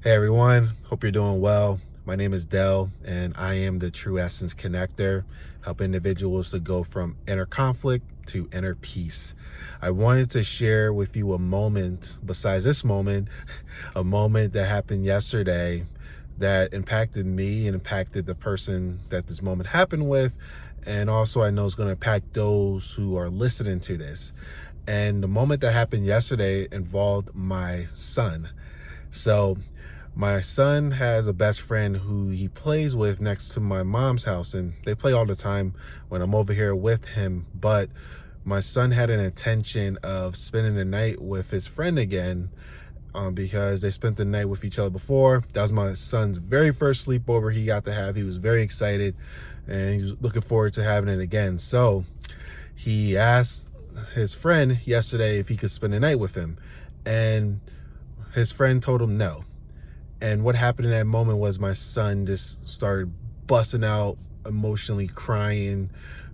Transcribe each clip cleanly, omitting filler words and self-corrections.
Hey everyone, hope you're doing well. My name is Dell, and I am the True Essence Connector, help individuals to go from inner conflict to inner peace. I wanted to share with you a moment, besides this moment, a moment that happened yesterday that impacted me and impacted the person that this moment happened with. And also, I know it's going to impact those who are listening to this. And the moment that happened yesterday involved my son. So, my son has a best friend who he plays with next to my mom's house, and they play all the time when I'm over here with him. But my son had an intention of spending the night with his friend again, because they spent the night with each other before. That was my son's very first sleepover he got to have. He was very excited, and he was looking forward to having it again. So he asked his friend yesterday if he could spend the night with him, and his friend told him no. And what happened in that moment was my son just started busting out, emotionally crying,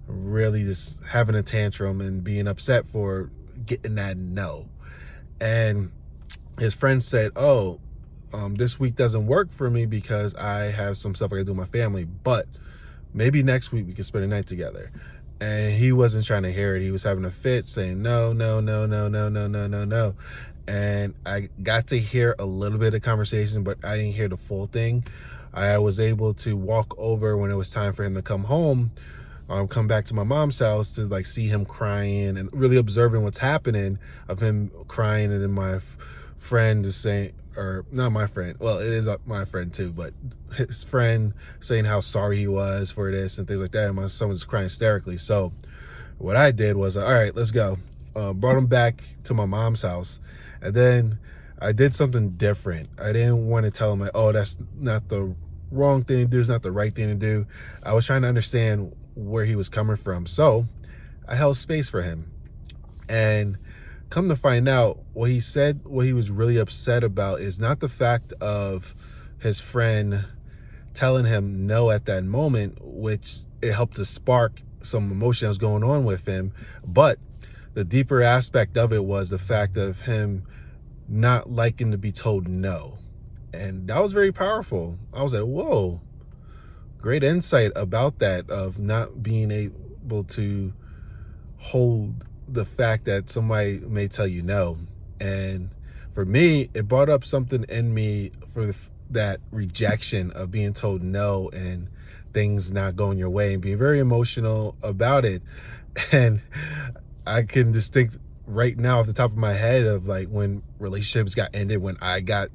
really just having a tantrum and being upset for getting that no. And his friend said, this week doesn't work for me because I have some stuff I gotta do with my family, but maybe next week we can spend a night together. And he wasn't trying to hear it. He was having a fit saying no, no, no, no, no, no, no, no, no. And I got to hear a little bit of conversation, but I didn't hear the full thing. I was able to walk over when it was time for him to come home, come back to my mom's house to like see him crying and really observing what's happening of him crying. And then my friend is saying, or not my friend, well, it is my friend too, but his friend saying how sorry he was for this and things like that. And my son was crying hysterically. So what I did was, all right, let's go. Brought him back to my mom's house. And then I did something different. I didn't want to tell him like, oh, that's not the wrong thing to do. It's not the right thing to do. I was trying to understand where he was coming from. So I held space for him. And come to find out, what he said, what he was really upset about is not the fact of his friend telling him no at that moment, which it helped to spark some emotion that was going on with him, but the deeper aspect of it was the fact of him not liking to be told no. And that was very powerful. I was like, whoa, great insight about that, of not being able to hold the fact that somebody may tell you no. And for me, it brought up something in me for that rejection of being told no and things not going your way and being very emotional about it. And I can distinct right now off the top of my head of like when relationships got ended, when I got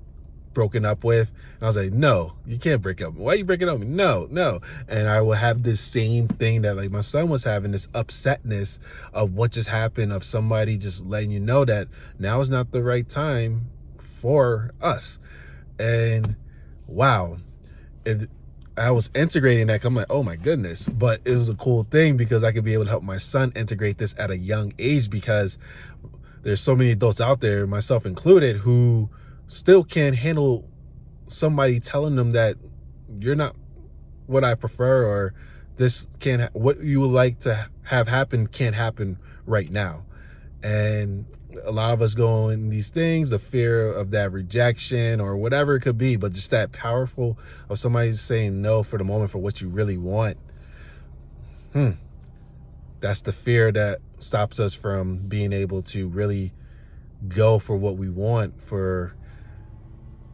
broken up with, and I was like, no, you can't break up. Why are you breaking up with me? No. And I will have this same thing that like my son was having, this upsetness of what just happened, of somebody just letting you know that now is not the right time for us. And wow, I was integrating that. I'm like, oh my goodness. But it was a cool thing because I could be able to help my son integrate this at a young age, because there's so many adults out there, myself included, who still can't handle somebody telling them that you're not what I prefer, or this can't, what you would like to have happen can't happen right now. And a lot of us go in these things, the fear of that rejection or whatever it could be, but just that powerful of somebody saying no for the moment for what you really want. That's the fear that stops us from being able to really go for what we want, for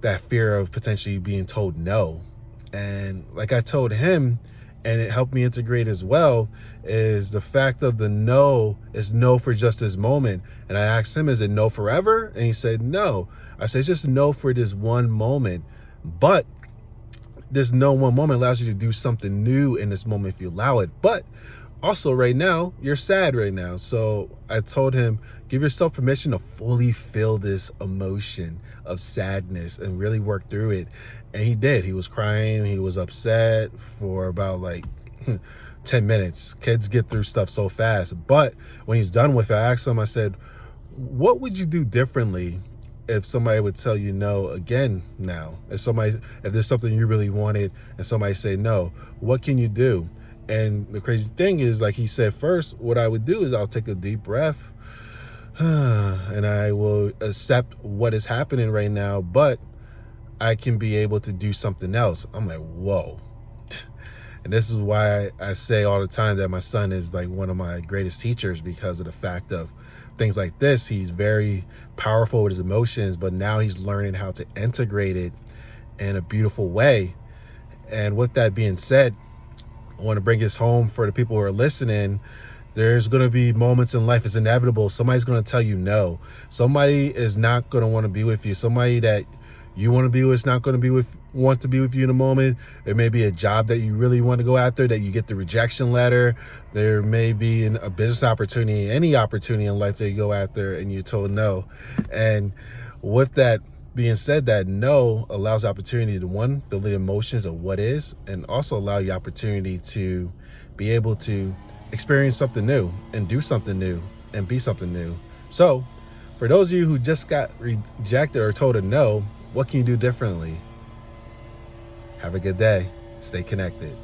that fear of potentially being told no. And like I told him, and it helped me integrate as well, is the fact of the no is no for just this moment. And I asked him, is it no forever? And he said no. I said, it's just no for this one moment, but this no one moment allows you to do something new in this moment if you allow it. But also right now, you're sad right now. So I told him, give yourself permission to fully feel this emotion of sadness and really work through it. And he did. He was crying. He was upset for about like 10 minutes. Kids get through stuff so fast. But when he's done with it, I asked him, I said, what would you do differently if somebody would tell you no again now? If there's something you really wanted and somebody say no, what can you do? And the crazy thing is, like he said, first, what I would do is I'll take a deep breath and I will accept what is happening right now. But I can be able to do something else. I'm like, whoa. And this is why I say all the time that my son is like one of my greatest teachers, because of the fact of things like this. He's very powerful with his emotions, but now he's learning how to integrate it in a beautiful way. And with that being said, I want to bring this home for the people who are listening. There's going to be moments in life, it's inevitable. Somebody's going to tell you no. Somebody is not going to want to be with you. Somebody that you want to be with is not going to want to be with you in a moment. It may be a job that you really want to go after, that you get the rejection letter. There may be a business opportunity, any opportunity in life that you go after and you're told no. And with that being said, that no allows opportunity to, one, feel the emotions of what is, and also allow you opportunity to be able to experience something new and do something new and be something new. So for those of you who just got rejected or told a no, what can you do differently? Have a good day. Stay connected.